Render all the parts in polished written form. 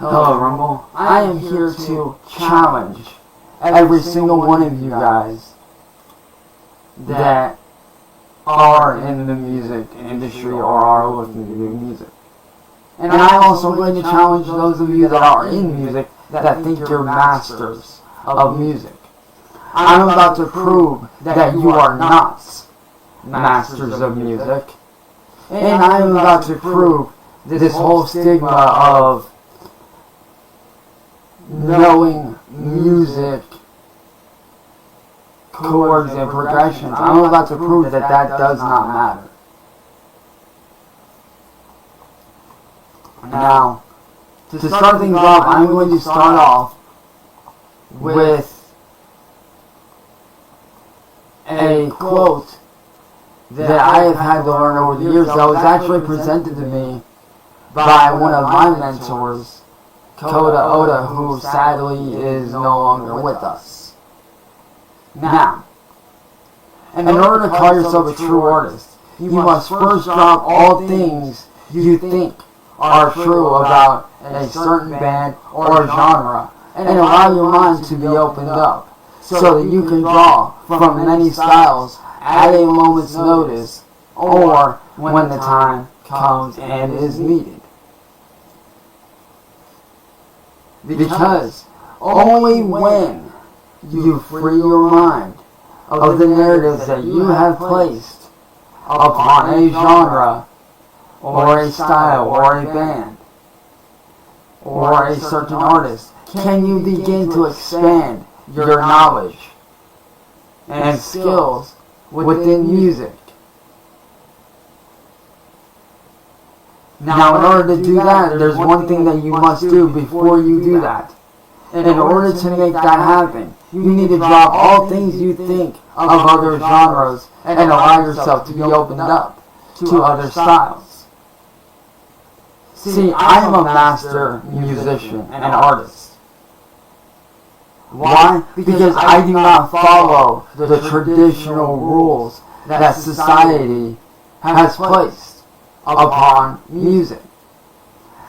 Hello, Rumble. I am here to challenge every single one of you guys that are in the music industry or are looking to do music. And I'm also going to challenge those of you that are in music that think you're masters of music. I'm about to prove that you are not masters of music. And I'm about to prove this whole stigma of knowing music chords and progressions. I'm about to prove that that does not matter. Now, to start things off, I'm going to start off with a quote that I have had to learn over the years that was actually presented to me by one of my mentors, Koda Oda, who sadly is no longer with us. Now, in order to call yourself a true artist, you must first drop all things you think are true about a certain band or genre, and allow your mind to be opened up, so that you can draw from many styles at a moment's notice, or when the time comes and is needed. Because only when you free your mind of the narratives that you have placed upon a genre, or a style, or a band, or a certain artist, can you begin to expand your knowledge and skills within music. Now, in order to do that, there's one thing that you must do before you do that. And in order to make that happen, you need to drop all things you think of other genres and allow yourself to be opened up to other styles. See, I am a master musician and artist. Why? Because I do not follow the traditional rules that society has placed upon music.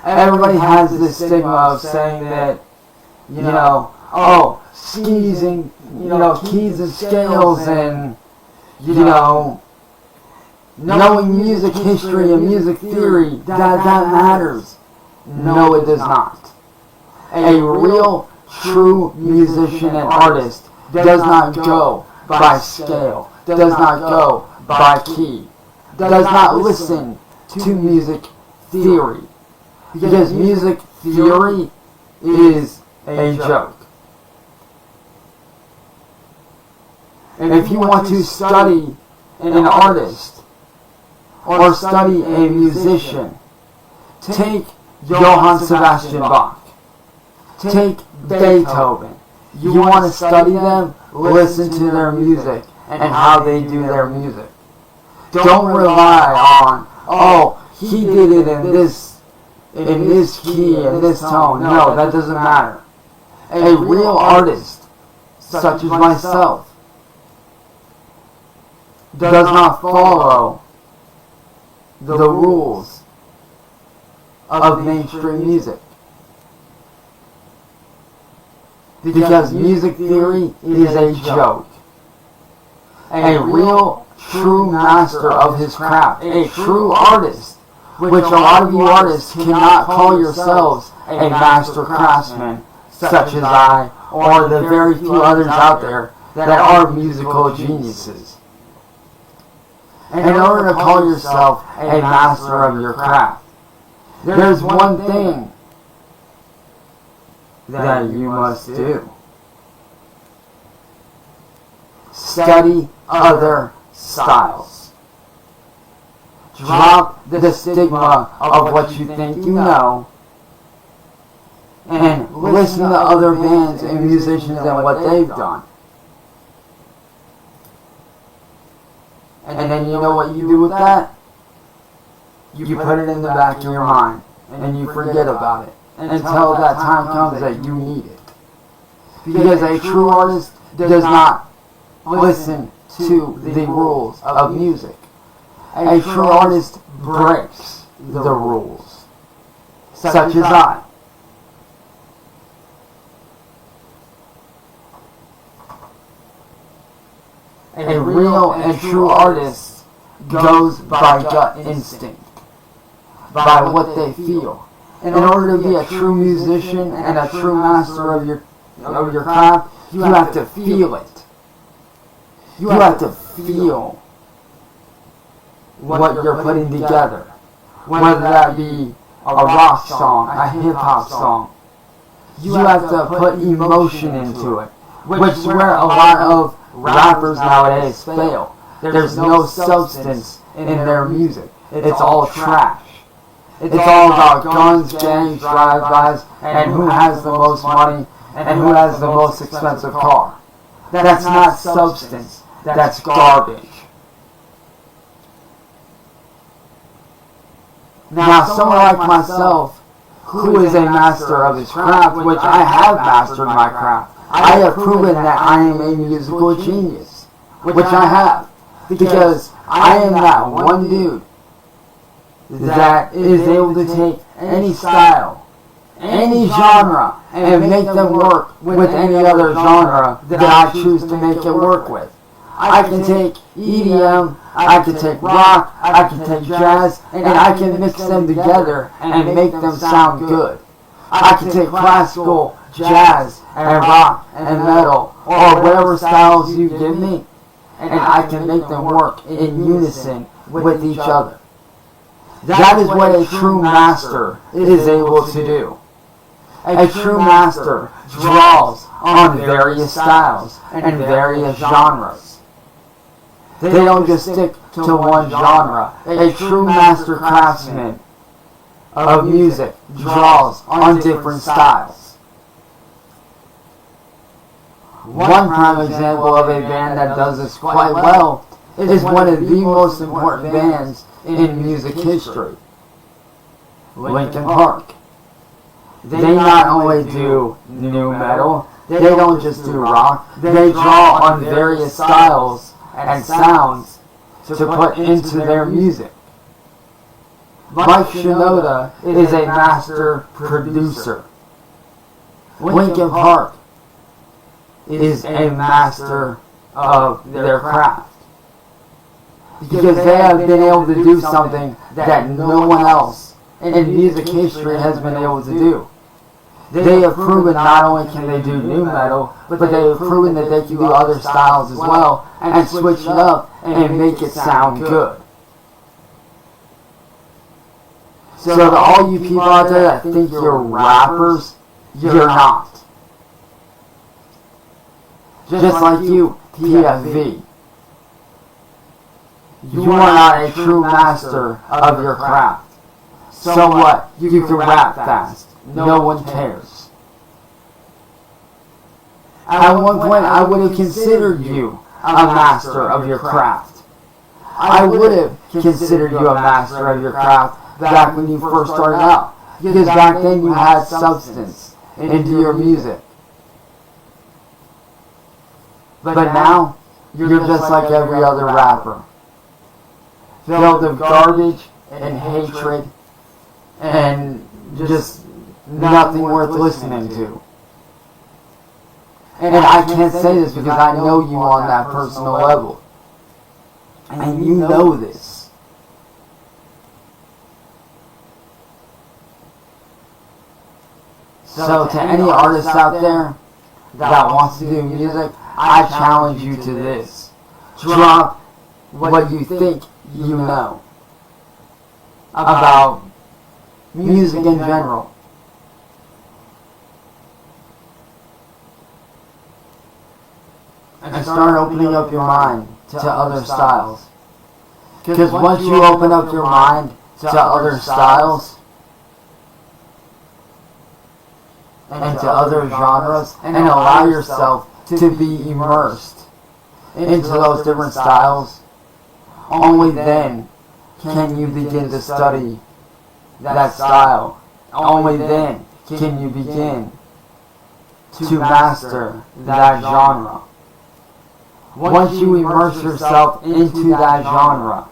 Everybody has this stigma of saying that, keys and scales and, knowing music history and music theory, that matters. No, it does not. A real, true musician and artist does not go by scale, does not go by key, does not listen to music theory. Because music theory is a joke. And if you want to study an artist, or study a musician, take Johann Sebastian Bach, take Beethoven. You want to study them? Listen to their music and how they do their music. Don't rely on, he did it in this key, in this tone. No, that doesn't matter. A real artist, such as myself, does not follow the rules of mainstream music. Because music theory is a joke. A real, true master of his craft, a true artist, which a lot of you artists cannot call yourselves a master craftsman, such as I, or the very few others out there that are musical geniuses. And in order to call yourself a master of your craft, there's one thing that you must do. Study other styles. Drop the stigma of what you think you know, and listen to other bands and musicians and what they've done. And then you know what you do with that? You put it in the back of your mind, and you forget about it until that time comes that you need it. Because a true artist does not listen to the rules of music. A true artist breaks the rules, such as I. A real and true artist goes by gut instinct, by what they feel. In order to be a true musician and a true master of your craft, you have to feel it. You have to feel what you're putting together, whether that be a rock song, a hip-hop song. You have to put emotion into it, which is where a lot of rappers nowadays fail. There's no substance in their music. It's all trash. It's all about guns, gangs, drive-bys, and who has the most money and who has the most expensive car. That's not substance. That's garbage. Now, someone like myself, who is a master of his craft, which I have mastered my craft, I have proven that I am a musical genius, which I have, because I am that one dude that is able to take any style, any genre, and make them work with any other genre that I choose to make it work with. I can take EDM, I can take rock, I can take jazz, and I can mix them together and make them sound good. I can take classical, jazz, and rock, and metal, or whatever styles you give me, and I can make them work in unison with each other. That is what a true master is able to do. A true master draws on various styles and various genres. They don't just stick to one genre. A true master craftsman of music draws on different styles. One prime example of a band that does this quite well is one of the most important bands in music history, Linkin Park. They not only do nu metal, they don't just do rock, they draw on various styles and sounds to put into their music. Mike Shinoda is a master producer. Linkin Park is a master of their craft, because they have been able to do something that no one else in music history has been able to do. They have proven not only can they do nu metal, but they have proven that they can do other styles as well and switch it up and make it sound good. So to all you people out there that think you're rappers, you're not. Just like you, PFV. You are not a true master of your craft. So what? You can rap fast. No one cares. At one point, I would have considered you a master of your craft. I would have considered you a master of your craft back when you first started out, because back then you had substance into your music. But now, you're just like every other rapper, filled with garbage and hatred and just nothing worth listening to. And I can't say this because I know you on that personal level. And you know this. So to any artist out there that wants to do music, I challenge you to this. Drop what you think you know about music in general. And start opening up your mind to other styles. Because once you open up your mind to other styles and to other genres and allow yourself to be immersed into those different styles, only then can you begin to study that style. Only then can you begin to master that genre. Once you immerse yourself into that genre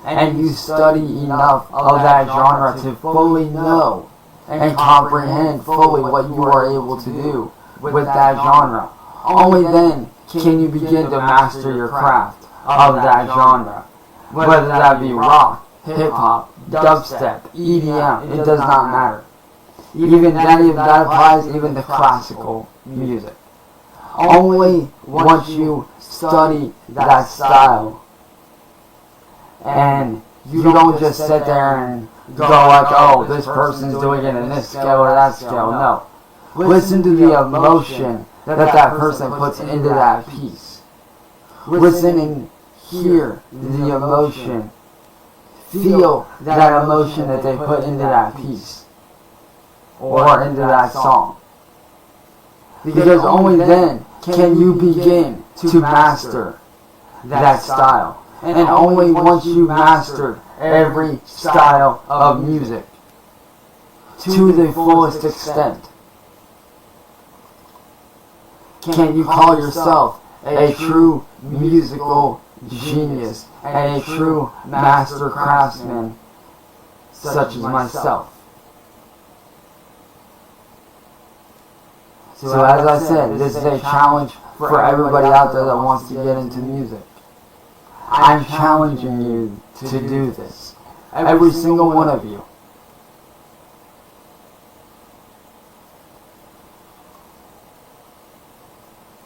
and you study enough of that genre to fully know and comprehend fully what you are able to do with that genre, Only then can you begin to master your craft of that genre. Whether that be rock, hip-hop, dubstep, EDM, it does not matter. Even that applies even to classical music. Only once you study that style and you don't just sit there and go like, oh, this person's doing it in this scale or that scale. No. Listen to the emotion that person puts into that piece. Listen and hear the emotion. Feel that emotion that they put into that piece or into that song. Because only then can you begin to master that style. And only once you mastered every style of music to the fullest extent can you call yourself a true musical genius and a true master craftsman such as myself. So as I said, this is a challenge for everybody out there that wants to get into music. I'm challenging you to do this. Every single one of you.